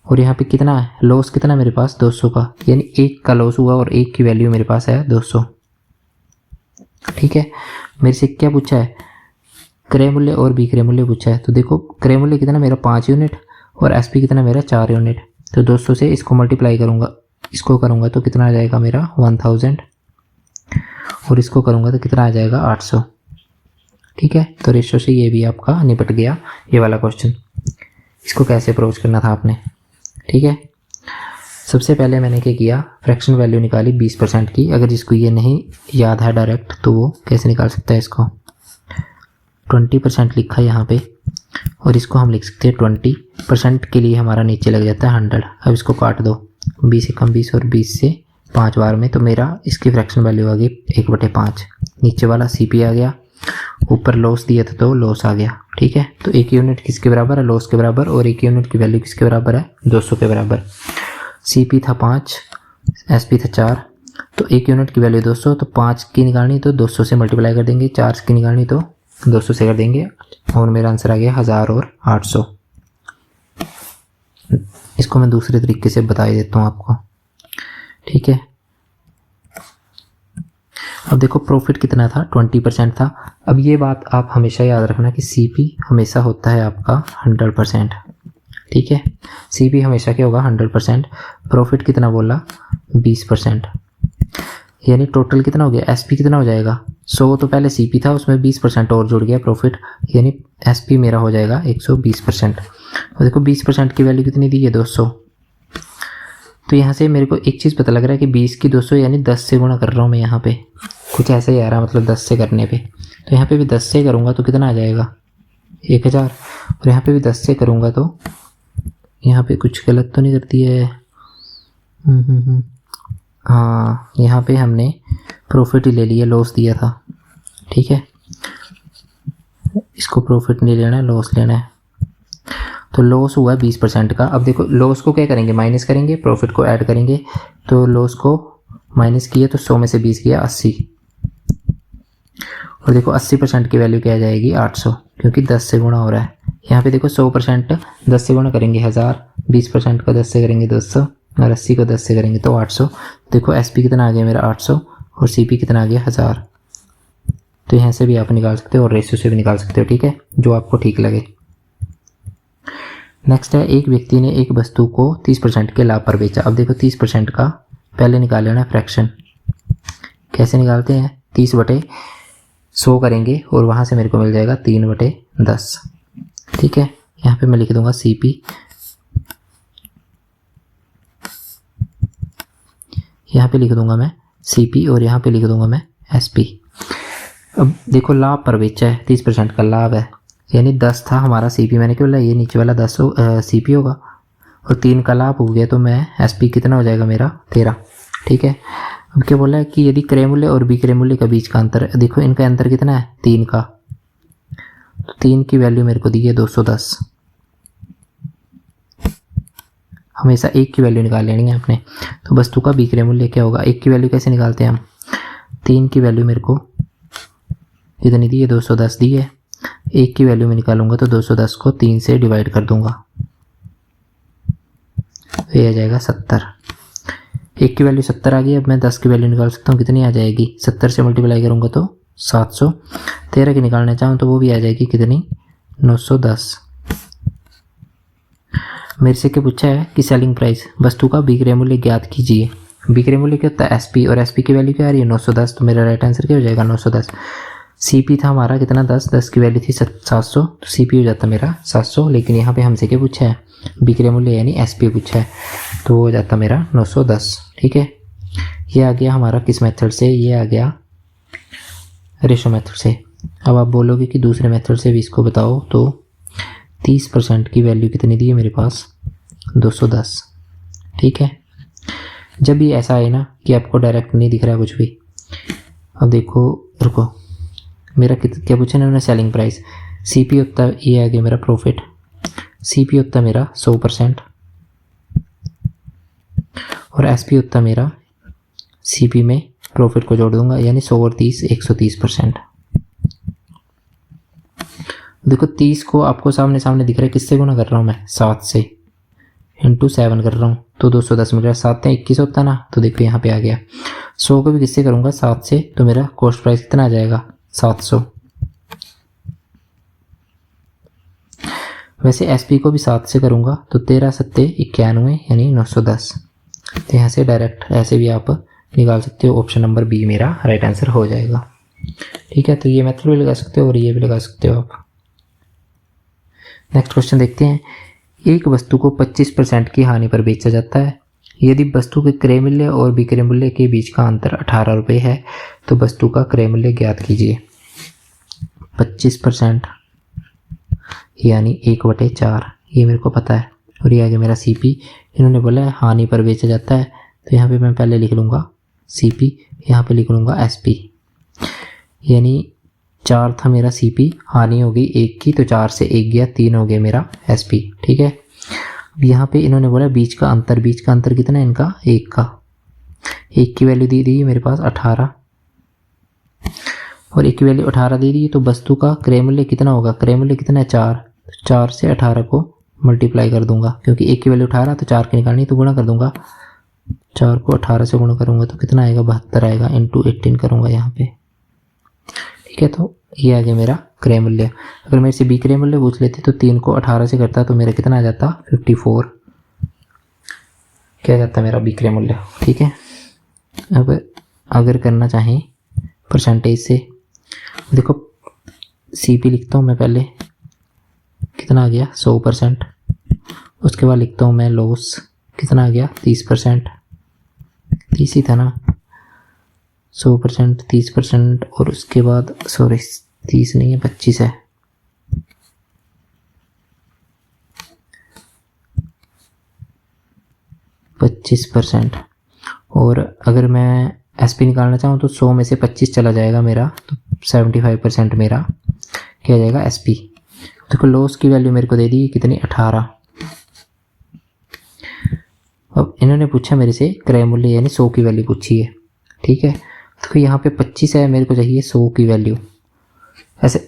और यहाँ पे कितना है लॉस, कितना मेरे पास 200 का, यानी 1 का लॉस हुआ और 1 की वैल्यू मेरे पास है 200। ठीक है, मेरे से क्या पूछा है, क्रय मूल्य और विक्रय मूल्य पूछा है। तो देखो क्रय मूल्य कितना मेरा 5 यूनिट और SP कितना मेरा 4 यूनिट, तो 200 से इसको मल्टीप्लाई करूँगा, इसको करूँगा तो कितना आ जाएगा मेरा 1000, और इसको करूँगा तो कितना आ जाएगा 800। ठीक है, तो रेशो से ये भी आपका निपट गया ये वाला क्वेश्चन। इसको कैसे अप्रोच करना था आपने। ठीक है, सबसे पहले मैंने क्या किया, फ्रैक्शन वैल्यू निकाली 20% की। अगर जिसको ये नहीं याद है डायरेक्ट तो वो कैसे निकाल सकता है, इसको 20% लिखा यहाँ पे, और इसको हम लिख सकते हैं 20% के लिए हमारा नीचे लग जाता है 100। अब इसको काट दो, 20 से कम 20 और 20 से 5 बार में, तो मेरा इसकी फ्रैक्शन वैल्यू आ गई 1/5। नीचे वाला CP आ गया, ऊपर लॉस दिया था तो लॉस आ गया। ठीक है, तो 1 यूनिट किसके बराबर है, लॉस के बराबर, और 1 यूनिट की वैल्यू किसके बराबर है 200 के बराबर। CP था 5, SP था 4, तो 1 यूनिट की वैल्यू 200, तो 5 की निकालनी तो 200 से मल्टीप्लाई कर देंगे, 4 की निकालनी तो 200 से कर देंगे, और मेरा आंसर आ गया 1000 और 800। इसको मैं दूसरे तरीके से बता ही देता हूँ आपको, ठीक है। अब देखो प्रॉफिट कितना था, 20% था। अब ये बात आप हमेशा याद रखना कि सीपी हमेशा होता है आपका 100%, ठीक है। सीपी हमेशा क्या होगा, 100%। प्रॉफिट कितना बोला, 20%, यानी टोटल कितना हो गया, एसपी कितना हो जाएगा, 100 तो पहले सीपी था, उसमें 20% और जुड़ गया प्रॉफिट, यानी एसपी मेरा हो जाएगा 120%। और देखो 20% की वैल्यू कितनी दी है, 200। तो यहाँ से मेरे को एक चीज़ पता लग रहा है कि 20 की 200 यानी 10 से गुणा कर रहा हूँ मैं यहाँ पे, कुछ ऐसा ही आ रहा है, मतलब 10 से करने पे। तो यहाँ पे भी 10 से करूँगा तो कितना आ जाएगा, 1000। और यहाँ पे भी 10 से करूँगा तो यहाँ पे कुछ गलत तो नहीं करती है, हाँ यहाँ पे हमने प्रॉफिट ही ले लिया, लॉस दिया था, ठीक है। इसको प्रॉफिट नहीं लेना है, लॉस लेना है। तो लॉस हुआ 20% का। अब देखो लॉस को क्या करेंगे, माइनस करेंगे, प्रॉफिट को ऐड करेंगे। तो लॉस को माइनस किया तो 100 में से 20 किया 80, और देखो 80% की वैल्यू क्या आ जाएगी, 800, क्योंकि 10 से गुणा हो रहा है। यहाँ पे देखो 100% 10 से गुणा करेंगे 1000, 20% को 10 से करेंगे 200, और 80 को 10 से करेंगे तो 800। देखो एसपी कितना आ गया मेरा 800, और सीपी कितना आ गया 1000। तो यहाँ से भी आप निकाल सकते हो और रेशियो से भी निकाल सकते हो, ठीक है, जो आपको ठीक लगे। नेक्स्ट है, एक व्यक्ति ने एक वस्तु को 30% के लाभ पर बेचा। अब देखो 30% का पहले निकाल लेना फ्रैक्शन। कैसे निकालते हैं, 30/100 करेंगे और वहाँ से मेरे को मिल जाएगा 3/10, ठीक है। यहाँ पे मैं लिख दूंगा सीपी, यहाँ पे लिख दूंगा मैं सीपी, और यहाँ पे लिख दूंगा मैं एसपी। अब देखो लाभ पर बेचा है, 30% का लाभ है, यानी 10 था हमारा सीपी, मैंने क्यों बोला ये नीचे वाला 10 सीपी होगा, और 3 का लाभ हो गया, तो मैं एसपी कितना हो जाएगा मेरा 13, ठीक है। अब क्या बोला है कि यदि क्रय मूल्य और विक्रय मूल्य के बीच का अंतर, देखो इनका अंतर कितना है, 3 का, तो 3 की वैल्यू मेरे को दी है 210। हमेशा 1 की वैल्यू निकाल लेनी है आपने। तो वस्तु का विक्रय मूल्य क्या होगा, 1 की वैल्यू कैसे निकालते हैं हम, 3 की वैल्यू मेरे को कितनी दी है, 210 दी है। 1 की वैल्यू में निकालूंगा तो 210 को 3 से डिवाइड कर दूंगा, तो ये आ जाएगा 70। 1 की वैल्यू 70 आ गई। अब मैं 10 की वैल्यू निकाल सकता हूँ, कितनी आ जाएगी, 70 से मल्टीप्लाई करूंगा तो 700। 13 की निकालना चाहूँ तो वो भी आ जाएगी कितनी, 910। मेरे से क्या पूछा है कि सेलिंग प्राइस, वस्तु का विक्रय मूल्य ज्ञात कीजिए। विक्रय मूल्य क्या होता है, एसपी, और एसपी की वैल्यू क्या आ रही है, 910। तो मेरा राइट आंसर क्या हो जाएगा, 910। सीपी था हमारा कितना, 10 की वैल्यू थी 700, तो सीपी हो जाता मेरा 700। लेकिन यहाँ पे हमसे क्या पूछा है, विक्रय मूल्य यानी एसपी पूछा है, तो वो हो जाता मेरा 910, ठीक है। ये आ गया हमारा किस मेथड से, ये आ गया रेशो मेथड से। अब आप बोलोगे कि दूसरे मेथड से भी इसको बताओ, तो 30% की वैल्यू कितनी दी है मेरे पास, 210, ठीक है। जब भी ऐसा आए ना कि आपको डायरेक्ट नहीं दिख रहा कुछ भी, अब देखो रुको, मेरा क्या पूछा ना उन्होंने, सेलिंग प्राइस। सीपी होता है, ये आ गया मेरा प्रॉफिट, सीपी होता है मेरा 100%, और एसपी होता है मेरा सीपी में प्रॉफिट को जोड़ दूंगा, यानी 100 और 30 130%। देखो 30 को आपको सामने सामने दिख रहा है, किससे गुना कर रहा हूँ मैं, 7 से, इंटू 7 कर रहा हूँ, तो 210 मिल रहा है। 7 से 21 होता ना, तो देखो यहाँ पे आ गया। 100 को भी किससे करूँगा, 7 से, तो मेरा कॉस्ट प्राइस कितना आ जाएगा, 700। वैसे एसपी को भी 7 से करूँगा तो 13 7 91, यानी 910। तो यहाँ से डायरेक्ट ऐसे भी आप निकाल सकते हो। ऑप्शन नंबर बी मेरा राइट आंसर हो जाएगा, ठीक है। तो ये मेथड भी लगा सकते हो और ये भी लगा सकते हो आप। नेक्स्ट क्वेश्चन देखते हैं। एक वस्तु को 25% की हानि पर बेचा जाता है। यदि वस्तु के क्रय मूल्य और विक्रय मूल्य के बीच का अंतर 18 रुपये है तो वस्तु का क्रय मूल्य ज्ञात कीजिए। 25% यानी 1/4, ये मेरे को पता है। और ये आ गया मेरा सीपी। इन्होंने बोला है हानि पर बेचा जाता है, तो यहाँ पे मैं पहले लिख लूँगा सीपी, यहाँ पे लिख लूँगा एसपी, यानी 4 था मेरा सीपी, हानि हो गई 1 की, तो 4 से 1 गया, 3 हो गया मेरा एसपी, ठीक है। अब यहाँ पे इन्होंने बोला बीच का अंतर, बीच का अंतर कितना है इनका, 1 का, एक की वैल्यू दी है मेरे पास 18 और एक की वैल्यू 18 दे दी, तो वस्तु का क्रय मूल्य कितना होगा? क्रय मूल्य कितना है? 4। 4 से 18 को मल्टीप्लाई कर दूंगा, क्योंकि एक की वैल्यू 18 तो 4 की निकालनी, तो गुणा कर दूंगा। 4 को 18 से गुणा करूंगा तो कितना आएगा? 72 आएगा, इंटू 18 करूंगा यहाँ पे। ठीक है, तो ये आ गया मेरा क्रय मूल्य। अगर मेरे से बी क्रय मूल्य पूछ लेते तो 3 को 18 से करता तो मेरा कितना आ जाता? 54 क्या जाता मेरा बी क्रय मूल्य। ठीक है, अब अगर करना चाहें परसेंटेज से, देखो CP लिखता हूँ मैं पहले, कितना आ गया? 100%। उसके बाद लिखता हूँ मैं लॉस, कितना आ गया? 30%। 30 ही था ना, 100% 30%, और उसके बाद सॉरी 30 नहीं है 25 है। %25। और अगर मैं SP निकालना चाहूँ तो 100 में से 25 चला जाएगा मेरा, तो 75% मेरा क्या जाएगा? SP। देखो लॉस की वैल्यू मेरे को दे दी कितनी? 18। अब इन्होंने पूछा मेरे से क्रय मूल्य यानी 100 की वैल्यू पूछी है। ठीक है, तो यहाँ पे 25 है, मेरे को चाहिए 100 की वैल्यू। ऐसे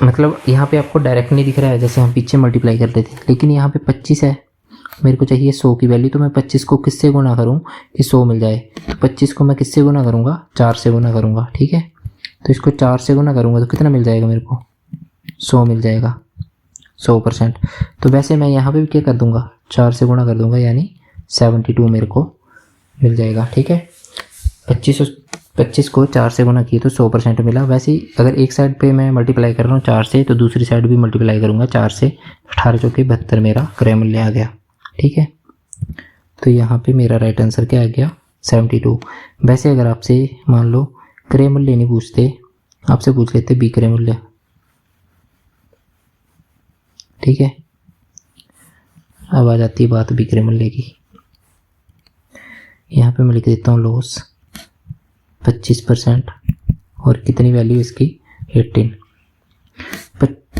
मतलब यहाँ पे आपको डायरेक्ट नहीं दिख रहा है, जैसे हम पीछे मल्टीप्लाई करते थे, लेकिन यहाँ पे 25 है, मेरे को चाहिए 100 की वैल्यू। तो मैं 25 को किससे गुना करूँ कि 100 मिल जाए? तो 25 को मैं किससे गुना करूँगा? 4 से गुना करूँगा। ठीक है, तो इसको 4 से गुना करूँगा तो कितना मिल जाएगा मेरे को? 100 मिल जाएगा, 100%। तो वैसे मैं यहाँ पे भी क्या कर दूँगा? 4 से गुना कर दूँगा, यानी 72 मेरे को मिल जाएगा। ठीक है, 25 को 4 से गुना किए तो 100% मिला। वैसे ही अगर एक साइड पे मैं मल्टीप्लाई कर रहा हूँ 4 से, तो दूसरी साइड भी मल्टीप्लाई करूँगा 4 से। 18 चौके 72 मेरा क्रय मूल्य आ गया। ठीक है, तो यहाँ पे मेरा राइट आंसर क्या आ गया? 72। वैसे अगर आपसे मान लो क्रय मूल्य नहीं पूछते, आपसे पूछ लेते बी क्रय मूल्य। ठीक है, अब आ जाती है बात बी क्रय मूल्य की। यहाँ पे मैं लिख देता हूँ लॉस 25% और कितनी वैल्यू इसकी? 18।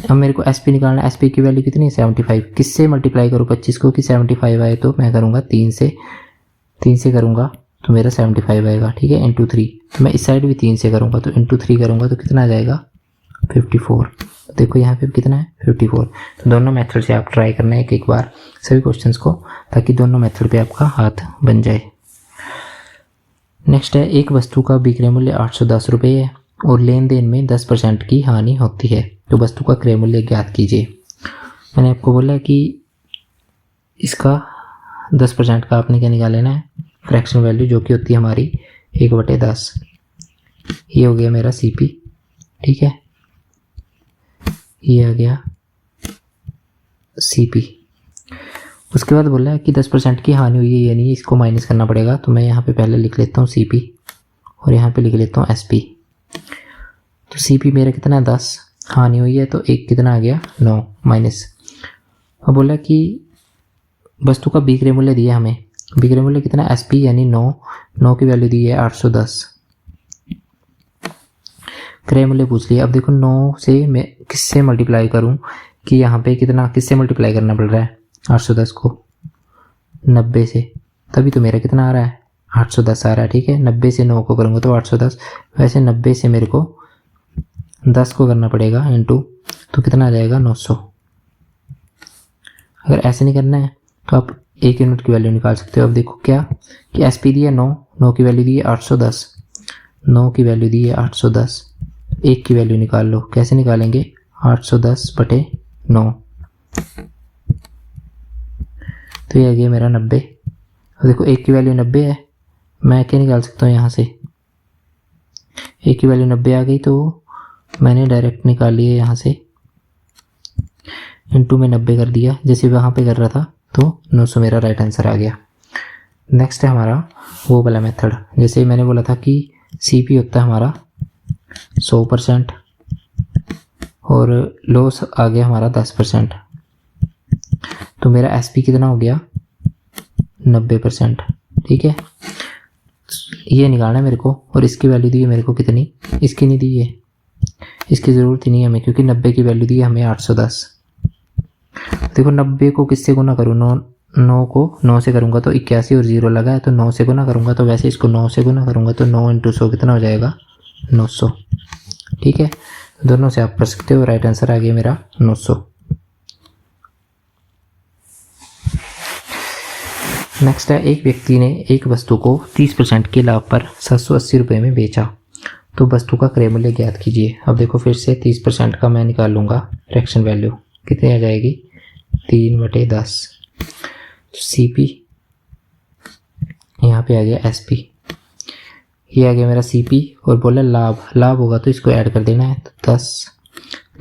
अब मेरे को SP निकालना है, SP की वैल्यू कितनी है? 75। किससे मल्टीप्लाई करूँ 25 को कि 75 आए? तो मैं करूँगा 3 से करूँगा तो मेरा 75 आएगा। ठीक है, इंटू 3। तो मैं इस साइड भी 3 से करूँगा तो इंटू 3 करूँगा तो कितना आ जाएगा? 54। तो देखो यहाँ पे कितना है? 54। तो दोनों मेथड से आप ट्राई करना है एक बार सभी क्वेश्चंस को, ताकि दोनों मेथड पे आपका हाथ बन जाए। नेक्स्ट है, एक वस्तु का विक्रय मूल्य 810 रुपये है और लेन देन में 10% की हानि होती है, तो वस्तु का क्रय मूल्य ज्ञात कीजिए। मैंने आपको बोला कि इसका 10% का आपने क्या निकाल लेना है? फ्रैक्शन वैल्यू, जो कि होती है हमारी 1/10। ये हो गया मेरा CP। ठीक है, ये आ गया CP। उसके बाद बोला है कि 10% की हानि हुई है, यानी इसको माइनस करना पड़ेगा। तो मैं यहाँ पे पहले लिख लेता हूँ CP और यहाँ पे लिख लेता हूँ SP। तो CP मेरा कितना है? 10, हानि हुई है तो एक कितना आ गया? 9 माइनस। अब बोला कि वस्तु का विक्रय मूल्य दिया हमें, विक्रय मूल्य कितना? SP यानी 9 की वैल्यू दी है 810। क्रय मूल्य पूछ लिया। अब देखो 9 से मैं किससे मल्टीप्लाई करूं कि यहाँ पे कितना किससे मल्टीप्लाई करना पड़ रहा है? 810 को 90 से, तभी तो मेरा कितना आ रहा है? 810 आ रहा है। ठीक है, 90 से 9 को करूँगा तो 810। वैसे 90 से मेरे को 10 को करना पड़ेगा इंटू, तो कितना आ जाएगा? 900। अगर ऐसे नहीं करना है तो आप एक यूनिट की वैल्यू निकाल सकते हो। अब देखो क्या कि SP दी है 9 की वैल्यू दी है 810, 9 की वैल्यू दी है 810, एक की वैल्यू निकाल लो। कैसे निकालेंगे? 810/9, तो ये आ गया मेरा 90। अब देखो एक की वैल्यू 90 है, मैं क्या निकाल सकता हूँ यहाँ से? एक की वैल्यू 90 आ गई तो मैंने डायरेक्ट निकाल लिया यहाँ से, इंटू में 90 कर दिया जैसे वहाँ पे कर रहा था, तो 900 मेरा राइट आंसर आ गया। नेक्स्ट है हमारा वो वाला मेथड, जैसे मैंने बोला था कि CP होता है हमारा 100% और लॉस आ गया हमारा 10%, तो मेरा SP कितना हो गया? 90%। ठीक है, ये निकालना है मेरे को। और इसकी वैल्यू दी है मेरे को कितनी? इसकी नहीं दी है, इसकी ज़रूरत ही नहीं है हमें, क्योंकि 90 की वैल्यू दी है हमें 810। देखो 90 को किससे गुना करूँ? 9 को 9 से करूँगा तो 81 और 0 लगा है, तो 9 से गुना करूँगा, तो वैसे इसको 9 से गुना करूँगा तो 9 × 100 कितना हो जाएगा 900। ठीक है, दोनों से आप कर सकते हो। राइट आंसर आ गया मेरा 900। नेक्स्ट है, एक व्यक्ति ने एक वस्तु को 30% के लाभ पर 780 रुपये में बेचा, तो वस्तु का क्रय मूल्य ज्ञात कीजिए। अब देखो फिर से 30% का मैं निकाल लूँगा फ्रैक्शन वैल्यू, कितनी आ जाएगी 3/10। CP यहाँ पे आ गया SP, ये आ गया मेरा CP। और बोला लाभ होगा तो इसको ऐड कर देना है, तो 10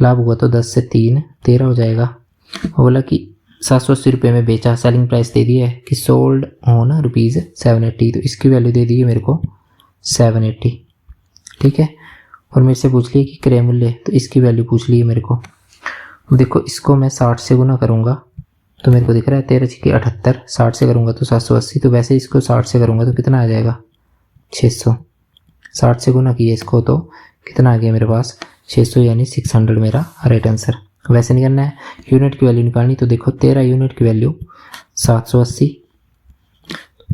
लाभ होगा तो 10 से 3 13 हो जाएगा। और बोला कि 780 रुपये में बेचा, सेलिंग प्राइस दे दी है कि सोल्ड ऑन ₹780, तो इसकी वैल्यू दे दी है मेरे को 780। ठीक है, और मेरे से पूछ लिया कि क्रय मूल्य, तो इसकी वैल्यू पूछ ली है मेरे को। अब देखो इसको मैं 60 से गुना करूँगा तो मेरे को दिख रहा है 13×78, 60 से करूँगा तो 780, तो वैसे इसको 60 से करूँगा तो कितना आ जाएगा 600। 60 से गुना किया इसको तो कितना आ गया मेरे पास 600, यानी 600 मेरा राइट आंसर। वैसे नहीं करना है, यूनिट की वैल्यू निकालनी, तो देखो 13 यूनिट की वैल्यू 780,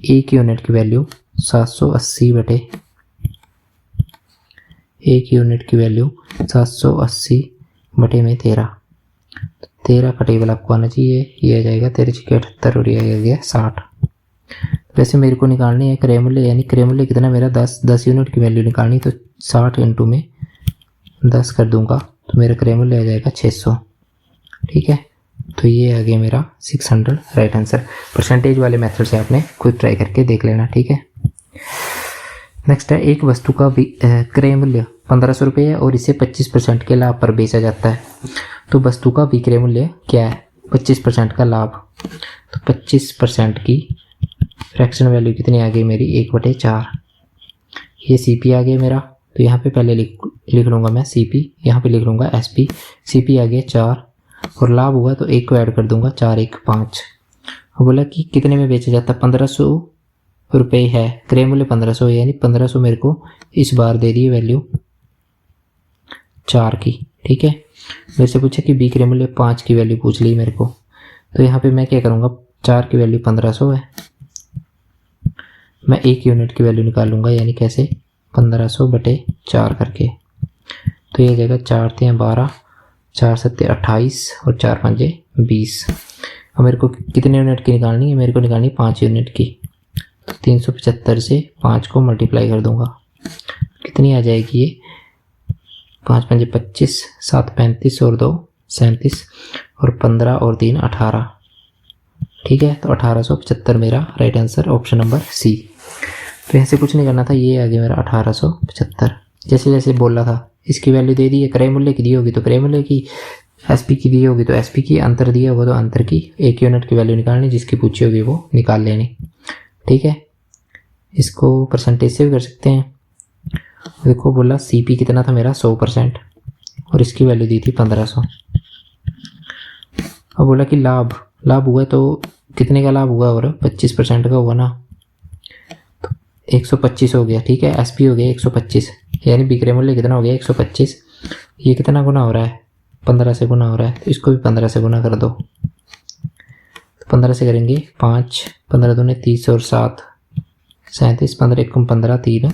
एक यूनिट की वैल्यू 780 बटे एक यूनिट की वैल्यू 780 बटे में 13 का टेबल आपको आना चाहिए, ये आ जाएगा 13×78 और ये आ गया 60। वैसे मेरे को निकालनी है क्रय मूल्य, यानी क्रय मूल्य कितना मेरा 10 यूनिट की वैल्यू निकालनी, तो 60 × में 10 कर दूंगा तो मेरा क्रय मूल्य आ जाएगा 600। ठीक है, तो ये आ गया मेरा 600 राइट आंसर। परसेंटेज वाले मेथड से आपने खुद ट्राई करके देख लेना। ठीक है, नेक्स्ट है, एक वस्तु का क्रय मूल्य 1500 रुपये है और इसे 25% के लाभ पर बेचा जाता है, तो वस्तु का विक्रय मूल्य क्या है 25% का लाभ, तो 25% की फ्रैक्शन वैल्यू कितनी आ गई मेरी 1/4। ये CP आ गया मेरा, तो यहाँ पे पहले लिख लूँगा मैं CP, यहाँ पे लिख लूँगा SP। CP आ गया 4 और लाभ हुआ तो 1 को ऐड कर दूंगा, 4 1 5। बोला कि कितने में बेचा जाता है 1500 रुपये है, क्रय मूल्य 1500, यानी 1500 मेरे को इस बार दे दी वैल्यू 4 की। ठीक है, मेरे से पूछा कि विक्रय मूल्य 5 की वैल्यू पूछ ली मेरे को, तो यहाँ पे मैं क्या करूँगा 4 की वैल्यू 1500 है, मैं 1 यूनिट की वैल्यू निकाल लूँगा, यानी कैसे 1500 बटे 4 करके, तो ये जाएगा 4 × 12, 4 × 7 28 और 4 × 5 20। अब मेरे को कितने यूनिट की निकालनी है, मेरे को निकालनी 5 यूनिट की, तो 375 से 5 को मल्टीप्लाई कर दूंगा, कितनी आ जाएगी ये 5 × 5 25, 7 35 और 2 37 और 15 और 3 18। ठीक है, तो 1875 मेरा right answer, option number C। तो ऐसे कुछ नहीं करना था, ये आ गया मेरा 1875। जैसे जैसे बोला था, इसकी वैल्यू दे दी है, क्रय मूल्य की दी होगी तो क्रय मूल्य की, SP की दी होगी तो SP की, अंतर दिया होगा तो अंतर की, 1 यूनिट की वैल्यू निकालनी, जिसकी पूछी होगी वो निकाल लेनी। ठीक है, इसको परसेंटेज से भी कर सकते हैं। देखो बोला CP कितना था मेरा 100% और इसकी वैल्यू दी थी 1500। अब बोला कि लाभ हुआ तो कितने का लाभ हुआ, और 25% का हुआ ना, तो 125 हो गया। ठीक है, SP हो गया 125, यानी विक्रय मूल्य कितना हो गया 125। ये कितना गुना हो रहा है 15 से गुना हो रहा है, तो इसको भी 15 से गुना कर दो, तो 15 से करेंगे 5, 15 दूने 30 और 7 37, 15 1 15 3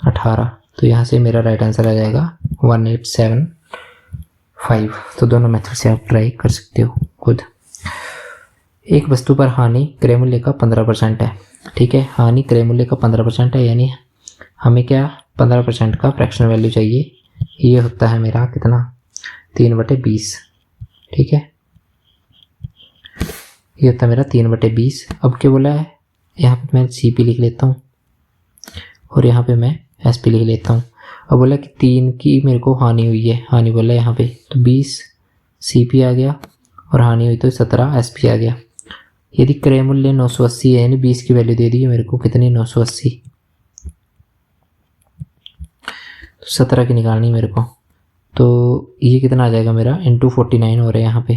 18, तो यहाँ से मेरा राइट आंसर आ जाएगा 1875। तो दोनों मेथड से आप ट्राई कर सकते हो खुद। एक वस्तु पर हानि क्रय मूल्य का 15% है। ठीक है, हानि क्रय मूल्य का 15% है, यानी हमें क्या 15% का फ्रैक्शन वैल्यू चाहिए, ये होता है मेरा कितना 3/20। ठीक है, ये होता है मेरा 3/20। अब क्या बोला है, यहाँ पे मैं CP लिख लेता हूँ और यहाँ पे मैं SP लिख लेता हूँ। अब बोला कि 3 की मेरे को हानि हुई है, हानि बोला यहाँ पे, तो 20 CP आ गया और हानि हुई तो 17 SP आ गया। यदि क्रय मूल्य 980 है, यानी 20 की वैल्यू दे दी है मेरे को, कितनी 980, तो 17 की निकालनी मेरे को, तो ये कितना आ जाएगा मेरा × 49 हो रहा है यहाँ पे।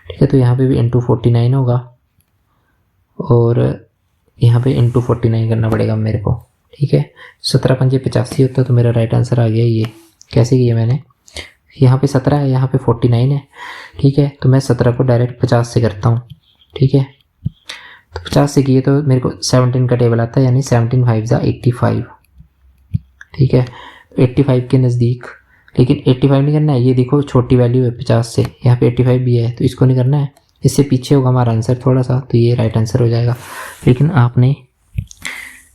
ठीक है, तो यहाँ पे भी × 49 होगा और यहाँ पे × 49 करना पड़ेगा मेरे को। ठीक है, 17 × 5 85 होता है, तो मेरा राइट आंसर आ गया ये। कैसे किया मैंने, यहाँ पे 17 है, यहाँ पे 49 है। ठीक है, तो मैं 17 को डायरेक्ट 50 से करता हूँ। ठीक है। तो 50 से किए तो मेरे को 17 का टेबल आता है, यानी 17 5 ज़ा 85, ठीक है। 85 के नज़दीक, लेकिन 85 नहीं करना है, ये देखो छोटी वैल्यू है 50 से, यहाँ पे 85 भी है तो इसको नहीं करना है, इससे पीछे होगा हमारा आंसर थोड़ा सा, तो ये राइट आंसर हो जाएगा। लेकिन आपने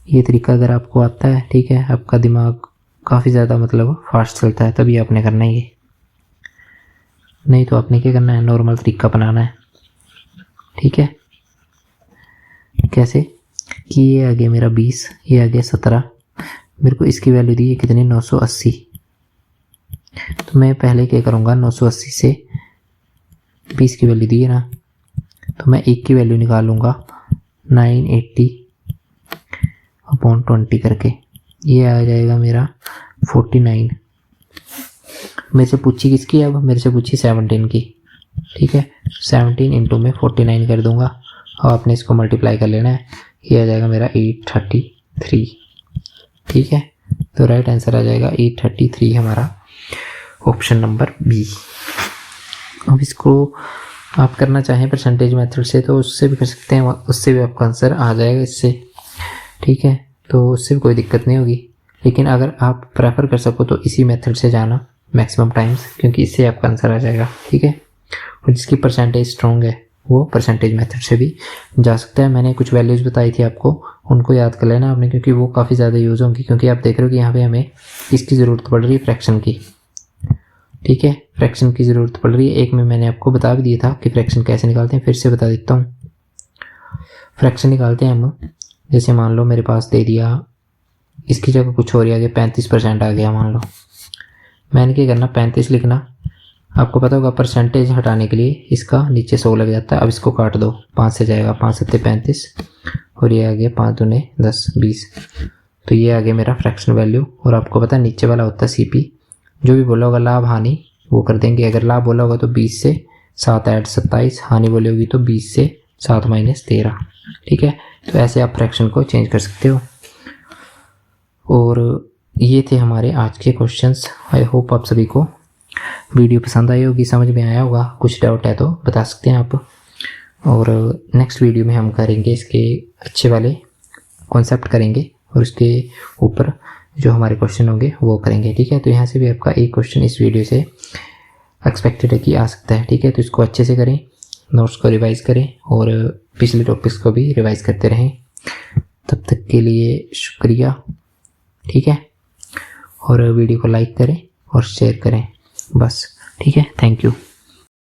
ये तरीका अगर आपको आता है, ठीक है, आपका दिमाग काफ़ी ज़्यादा मतलब फास्ट चलता है, तभी आपने करना है ये, नहीं तो आपने क्या करना है, नॉर्मल तरीका अपनाना है, ठीक है। कैसे कि ये आ गया मेरा 20, ये आ गया 17, मेरे को इसकी वैल्यू दी है कितनी, 980। तो मैं पहले क्या करूँगा, 980 से 20 की वैल्यू दी है ना, तो मैं 1 की वैल्यू निकालूंगा 980/20 करके, ये आ जाएगा मेरा 49। मेरे से पूछी किसकी, अब मेरे से पूछी 17 की, ठीक है। 17 इंटू में 49 कर दूंगा और आपने इसको मल्टीप्लाई कर लेना है, ये आ जाएगा मेरा 833, ठीक है। तो राइट आंसर आ जाएगा 833 हमारा, ऑप्शन नंबर बी। अब इसको आप करना चाहें परसेंटेज मेथड से तो उससे भी कर सकते हैं, उससे भी आपका आंसर आ जाएगा इससे, ठीक है। तो उससे भी कोई दिक्कत नहीं होगी, लेकिन अगर आप प्रेफर कर सको तो इसी मेथड से जाना मैक्सिमम टाइम्स, क्योंकि इससे आपका आंसर आ जाएगा, ठीक है। और जिसकी परसेंटेज स्ट्रॉन्ग है वो परसेंटेज मेथड से भी जा सकता है। मैंने कुछ वैल्यूज़ बताई थी आपको, उनको याद कर लेना आपने, क्योंकि वो काफ़ी ज़्यादा यूज़ होंगी, क्योंकि आप देख रहे हो कि यहाँ पे हमें इसकी ज़रूरत पड़ रही है फ्रैक्शन की, ठीक है। फ्रैक्शन की ज़रूरत पड़ रही है, एक में मैंने आपको बता भी दिया था कि फ्रैक्शन कैसे निकालते हैं, फिर से बता देता हूँ। फ्रैक्शन निकालते हैं हम, जैसे मान लो मेरे पास दे दिया, इसकी जगह कुछ और आ गया, 35% आ गया मान लो, मैंने क्या करना, 35 लिखना। आपको पता होगा परसेंटेज हटाने के लिए इसका नीचे 100 लग जाता है, अब इसको काट दो, 5 से जाएगा, 5 7 35 और ये आ गया 5 दूने 10 20, तो ये आ गया मेरा फ्रैक्शन वैल्यू। और आपको पता है नीचे वाला होता है सीपी, जो भी बोला होगा लाभ हानि वो कर देंगे। अगर लाभ बोला होगा तो 20 से 7 ऐड 27, हानि बोली होगी तो 20 से 7 माइनस 13, ठीक है। तो ऐसे आप फ्रैक्शन को चेंज कर सकते हो। और ये थे हमारे आज के क्वेश्चंस। आई होप आप सभी को वीडियो पसंद आई होगी, समझ में आया होगा। कुछ डाउट है तो बता सकते हैं आप। और नेक्स्ट वीडियो में हम करेंगे इसके अच्छे वाले कॉन्सेप्ट करेंगे, और उसके ऊपर जो हमारे क्वेश्चन होंगे वो करेंगे, ठीक है। तो यहाँ से भी आपका एक क्वेश्चन इस वीडियो से एक्सपेक्टेड है कि आ सकता है, ठीक है। तो इसको अच्छे से करें, नोट्स को रिवाइज करें और पिछले टॉपिक्स को भी रिवाइज करते रहें। तब तक के लिए शुक्रिया, ठीक है। और वीडियो को लाइक करें और शेयर करें बस, ठीक है। Thank you.